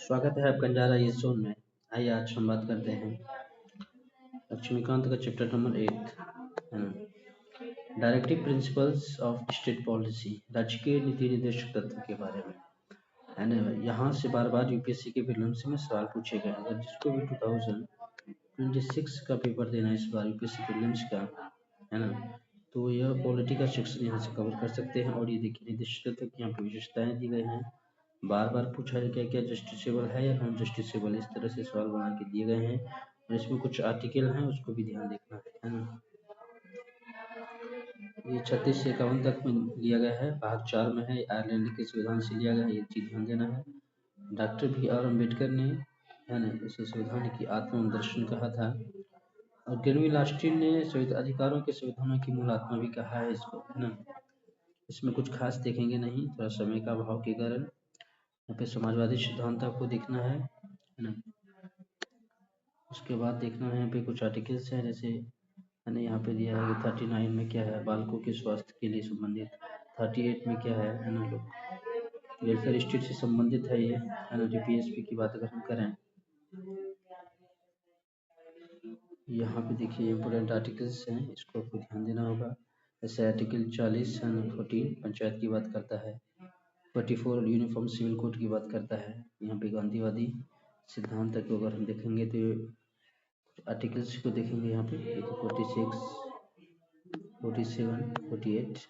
स्वागत है आपका नजारा इस जोन में। आइए आज हम बात करते हैं लक्ष्मीकांत का चैप्टर नंबर 8 है ना, directive principles of state policy, राज्य के नीति निर्देशक तत्व के बारे में है ना। यहाँ से बार बार यूपीएससी के प्रीलिम्स में सवाल पूछे गए। अगर जिसको भी 2026 का पेपर देना है इस बार यूपीएससी प्रीलिम्स का है ना, तो यह पॉलिटी का सेक्शन यहाँ से कवर कर सकते हैं। और ये देखिए निर्देशक तत्व की यहाँ पे विशेषताएं दी गई हैं। बार बार पूछा है क्या क्या जस्टिसेबल है या नॉन जस्टिसेबल, इस तरह से सवाल बना के दिए गए हैं। और इसमें कुछ आर्टिकल हैं उसको भी ध्यान देखना है ना। ये 36 से 51 तक में लिया गया है, भाग 4 में है, आयरलैंड के संविधान से लिया गया है, ये चीज ध्यान देना है। डॉक्टर बी आर अम्बेडकर ने है ना इसे संविधान की आत्म दर्शन कहा था। और ग्रेनविल लास्टिन ने अधिकारों के संविधानों की मूल आत्मा भी कहा है इसको है ना। इसमें कुछ खास देखेंगे नहीं, थोड़ा समय का अभाव के कारण। यहाँ पे समाजवादी सिद्धांत आपको देखना है ना। उसके बाद देखना है यहाँ पे कुछ आर्टिकल्स हैं, जैसे है ना यहाँ पे दिया है कि 39 में क्या है, बालकों के स्वास्थ्य के लिए संबंधित। 38 में क्या है ना, लोग वेलफेयर स्टेट से संबंधित है ये है ना। जो पीएसपी की बात अगर हम करें, यहाँ पे देखिए इम्पोर्टेंट आर्टिकल्स हैं, इसको आपको ध्यान देना होगा। जैसे आर्टिकल 40 है ना, 14 पंचायत की बात करता है। 44 यूनिफॉर्म सिविल कोड की बात करता है। यहाँ पे गांधीवादी सिद्धांत को अगर हम देखेंगे तो आर्टिकल्स को देखेंगे यहाँ पे 46, 47, 48।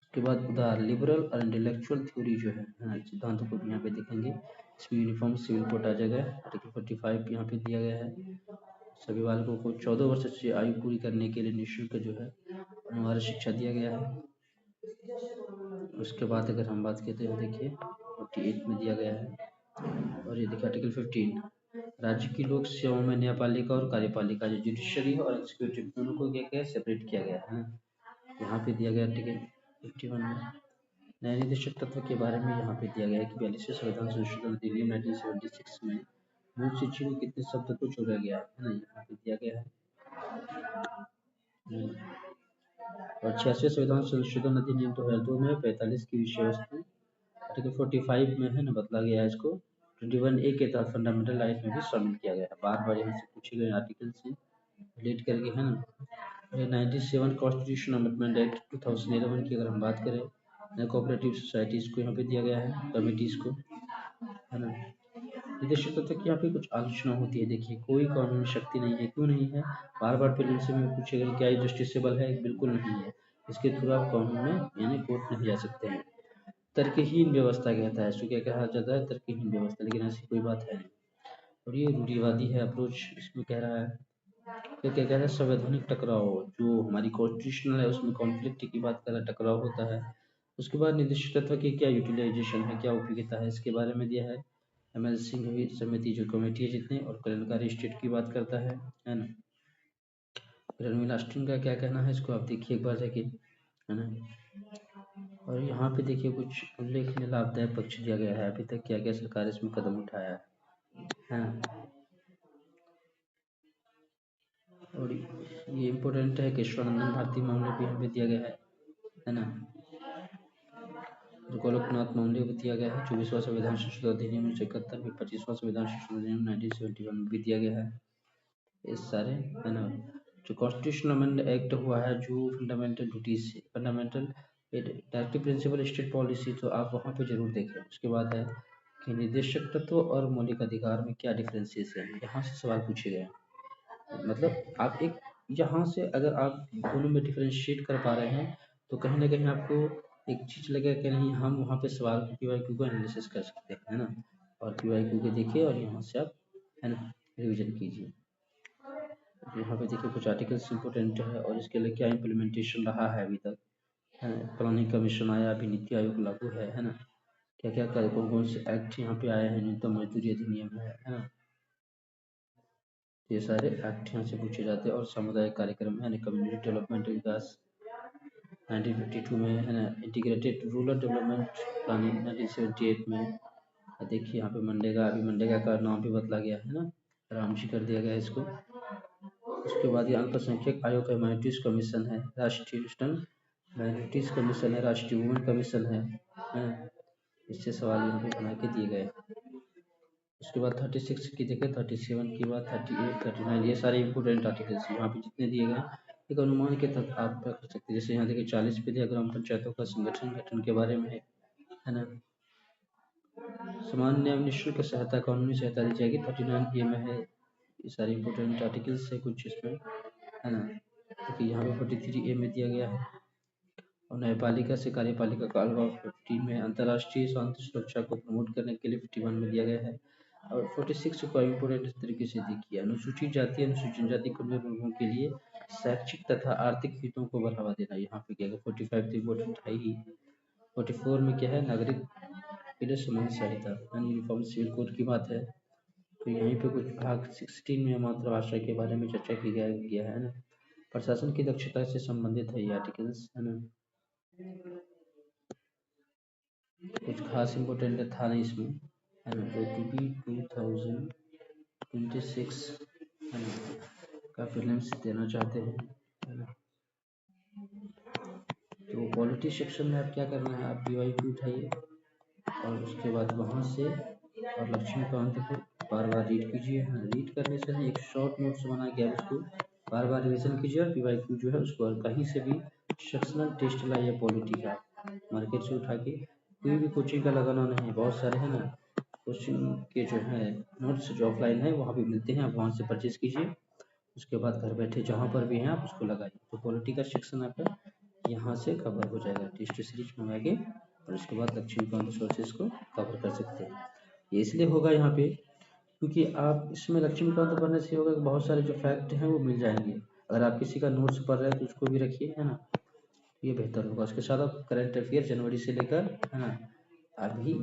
उसके बाद उदार लिबरल और इंटेलेक्चुअल थ्योरी जो है सिद्धांतों को भी यहाँ पे देखेंगे। इसमें यूनिफॉर्म सिविल कोड आ जाएगा। आर्टिकल 45 यहाँ पे दिया गया है, सभी बालकों को 14 वर्ष से आयु पूरी करने के लिए निःशुल्क जो है अनिवार्य शिक्षा दिया गया है। उसके बाद अगर हम बात करते हैं देखिए 48 में दिया गया है। और ये देखिए आर्टिकल 15, राज्य की लोक सेवाओं में न्यायपालिका और कार्यपालिका जो जुडिशरी और एग्जीक्यूटिव दोनों को क्या क्या सेपरेट किया गया है। यहाँ पे दिया गया आर्टिकल 51 में न्याय निदेशक तत्व के बारे में यहाँ पे दिया गया है कि 42वें संविधान संशोधन अधिनियम 1976 में मूल सूची में कितने शब्द को जोड़ा गया है ना, यहाँ पे दिया गया है। और 86वें संविधान संशोधन अधिनियम 2002 में 45 की विषय वस्तु आर्टिकल 45 में है ना बदला गया है। इसको 21A के तहत फंडामेंटल राइट में भी शामिल किया गया है। बार बार यहाँ से पूछे गए आर्टिकल से रिलेट करके है ना। 97 कॉन्स्टिट्यूशन अमेंडमेंट एक्ट 2011 की अगर हम बात करें, कोऑपरेटिव सोसाइटीज को यहाँ पे दिया गया है, कमिटीज को है ना। निदेशक तत्व की यहाँ पे कुछ आलोचना होती है। देखिए कोई कानूनी शक्ति नहीं है, क्यों नहीं है, बार बार प्रीलिम्स में पूछेगा क्या ये जस्टिसेबल है, बिल्कुल नहीं है। इसके थ्रू आप कानून में यानी कोर्ट नहीं जा सकते हैं। तर्कहीन व्यवस्था कहता है इसको, क्या कहा जाता है, तर्कहीन व्यवस्था, लेकिन ऐसी कोई बात है नहीं। और ये रूढ़िवादी है अप्रोच, इसमें कह रहा है तो क्या कह रहा है, संवैधानिक टकराव जो हमारी कॉन्स्टिट्यूशनल है उसमें कॉन्फ्लिक्ट की बात कर रहा है, टकराव होता है। उसके बाद निर्दिष्ट तत्व की क्या यूटिलाइजेशन है, क्या उपयोगिता है, इसके बारे में दिया है। एमएल सिंघवी समिति जो कमेटी है जितने, और कल्याणकारी स्टेट की बात करता है ना। रणवीर अस्टिन का क्या कहना है, इसको आप देखिए एक बार जाके है ना। और यहाँ पे देखिए कुछ उल्लेखनीय लाभदायक पक्ष दिया गया है, अभी तक क्या क्या सरकार इसमें कदम उठाया है ना। और ये इम्पोर्टेंट है कि केशवानंदन भारती मामले भी हमें दिया गया है ना। जो गोलकनाथ मामले को दिया गया है। 24वां संविधान संशोधन अधिनियम 1971 में, 25वां संविधान संशोधन अधिनियम 1971 में भी दिया गया है। ये सारे है ना। जो कॉन्स्टिट्यूशनल अमेंडमेंट एक्ट हुआ है, जो fundamental duties, fundamental directive principle state policy, तो आप वहाँ पे जरूर देखें। उसके बाद है कि निर्देशक तत्व और मौलिक अधिकार में क्या डिफरेंसेस हैं, यहाँ से सवाल पूछे गए हैं। मतलब आप एक यहाँ से अगर आप दोनों में डिफरेंशिएट कर पा रहे हैं तो कहीं ना कहीं आपको एक चीज लगेगा कि नहीं, हम वहाँ पे सवाल को पीवाईक्यू को एनालिसिस कर सकते हैं है ना। और पीवाईक्यू के देखिए और यहाँ से आप है ना रिविजन कीजिए। यहाँ पे देखिए कुछ आर्टिकल्स इंपॉर्टेंट है और इसके लिए क्या इम्प्लीमेंटेशन रहा है अभी तक है। प्लानिंग कमीशन आया, अभी नीति आयोग लागू है ना। क्या क्या कौन कौन से एक्ट यहाँ पे आए हैं, न्यूनतम मजदूरी अधिनियम है ना। ये सारे एक्ट यहाँ से पूछे जाते हैं। और सामुदायिक कार्यक्रम है, कम्युनिटी डेवलपमेंट विकास 1952 में है ना। इंटीग्रेटेड रूरल डेवलपमेंट प्लानिंग 1978 में। देखिए यहाँ पे मनरेगा, अभी मनरेगा का नाम भी बदला गया है ना, रामजी कर दिया गया है इसको। उसके बाद ये अल्पसंख्यक आयोग है, माइनॉरिटीज कमीशन है, राष्ट्रीय माइनॉरिटीज कमीशन है, राष्ट्रीय वुमेन कमीशन है ना। इससे सवाल यहाँ पे बना के दिए गए। उसके बाद 36 की जगह 37 की बाद 38, 39 ये सारे इंपोर्टेंट आर्टिकल्स हैं। यहाँ पे जितने दिए गए हैं एक अनुमान के तहत आप कर सकते हैं। जैसे यहाँ देखिए 40 पे दिया ग्राम पंचायतों का संगठन गठन के बारे में है ना। सामान्य न्याय निःशुल्क सहायता कानूनी सहायता दी जाएगी 39 ए में है। ये सारे इंपोर्टेंट आर्टिकल्स है कुछ इसमें है ना। क्योंकि यहाँ पे 43 ए में दिया गया है। और न्यायपालिका से कार्यपालिका का अलगाव 50 में, अंतर्राष्ट्रीय शांति सुरक्षा को प्रमोट करने के लिए 51 में दिया गया है। और 46 को इम्पोर्टेंट इस तरीके से देखिए, अनुसूचित जाति अनुसूचित जनजाति कमजोर वर्गों के लिए शैक्षिक तथा आर्थिक हितों को बढ़ावा देना। यहाँ पे क्या है 45 तो इम्पोर्टेंट है ही। 44 में क्या है, नागरिक के लिए समान सहायता यानी यूनिफॉर्म सिविल कोड की बात है। तो यहीं पे कुछ भाग 16 में मातृभाषा के बारे में चर्चा की गया है ना। प्रशासन की दक्षता से संबंधित है ये आर्टिकल्स है ना। कुछ खास इम्पोर्टेंट था नहीं इसमें है ना। जो टू बी 2026 है ना का प्रीलिम्स देना चाहते हैं है ना। तो पॉलिटी सेक्शन में आप क्या करना है, आप BYQ उठाइए और उसके बाद वहाँ से और लक्ष्मीकांत को बार बार रीड कीजिए। हाँ, रीड करने से ना एक शॉर्ट नोट्स बना के आप उसको बार बार रिविजन कीजिए। और BYQ जो है उसको कहीं से भी सेक्शनल टेस्ट ला या पॉलिटी का मार्केट से उठा के, कोई भी कोचिंग का लगाना नहीं, बहुत सारे है ना कोचिंग के जो है नोट्स जो ऑफलाइन है वहाँ भी मिलते हैं, आप वहाँ से परचेज कीजिए। उसके बाद घर बैठे जहाँ पर भी हैं आप उसको लगाइए। तो पॉलिटी का सेक्शन आपका यहाँ से कवर हो जाएगा टेस्ट सीरीज मंगा के। और उसके बाद लक्ष्मीकांत सोर्सेज को कवर कर सकते हैं। ये इसलिए होगा यहाँ पे क्योंकि आप इसमें लक्ष्मीकांत पढ़ने से होगा कि बहुत सारे जो फैक्ट हैं वो मिल जाएंगे। अगर आप किसी का नोट्स पढ़ रहे हैं तो उसको भी रखिए है ना, ये बेहतर होगा। उसके साथ आप करंट अफेयर जनवरी से लेकर है ना अभी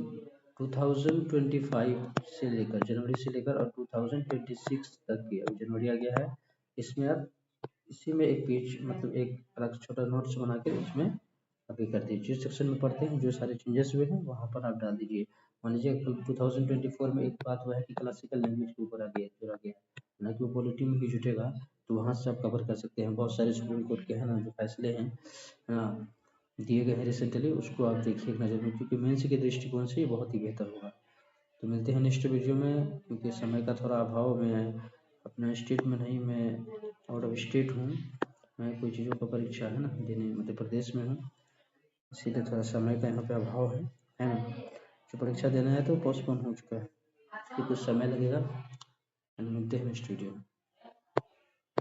2025 से लेकर जनवरी से लेकर और 2026 तक की, अभी जनवरी आ गया है, इसमें आप इसी में एक पेज मतलब एक अलग छोटा नोट्स बना के उसमें अभी कर दीजिए। जिस सेक्शन में पढ़ते हैं जो सारे चेंजेस हुए हैं वहाँ पर आप डाल दीजिए। मान लीजिए 2024 में एक बात हुआ है कि क्लासिकल लैंग्वेज के ऊपर आ गया जुड़ा गया, ना कि वो पॉलिटी में ही जुटेगा, तो वहाँ से आप कवर कर सकते हैं। बहुत सारे सुप्रीम कोर्ट के है ना जो फैसले हैं दिए गए हैं रिसेंटली, उसको आप देखिए एक नज़र में, क्योंकि मेंस के दृष्टिकोण से ये बहुत ही बेहतर होगा। तो मिलते हैं नेक्स्ट वीडियो में, क्योंकि समय का थोड़ा अभाव में है, अपना स्टेट में नहीं, मैं आउट ऑफ स्टेट हूँ, मैं कोई चीज़ों का परीक्षा है ना देने मध्य प्रदेश में हूँ, इसीलिए थोड़ा समय का यहाँ पे अभाव है ना। जो परीक्षा देना है तो पोस्टपोन हो चुका है, इसलिए कुछ समय लगेगा। मिलते हैं नेक्स्ट वीडियो में।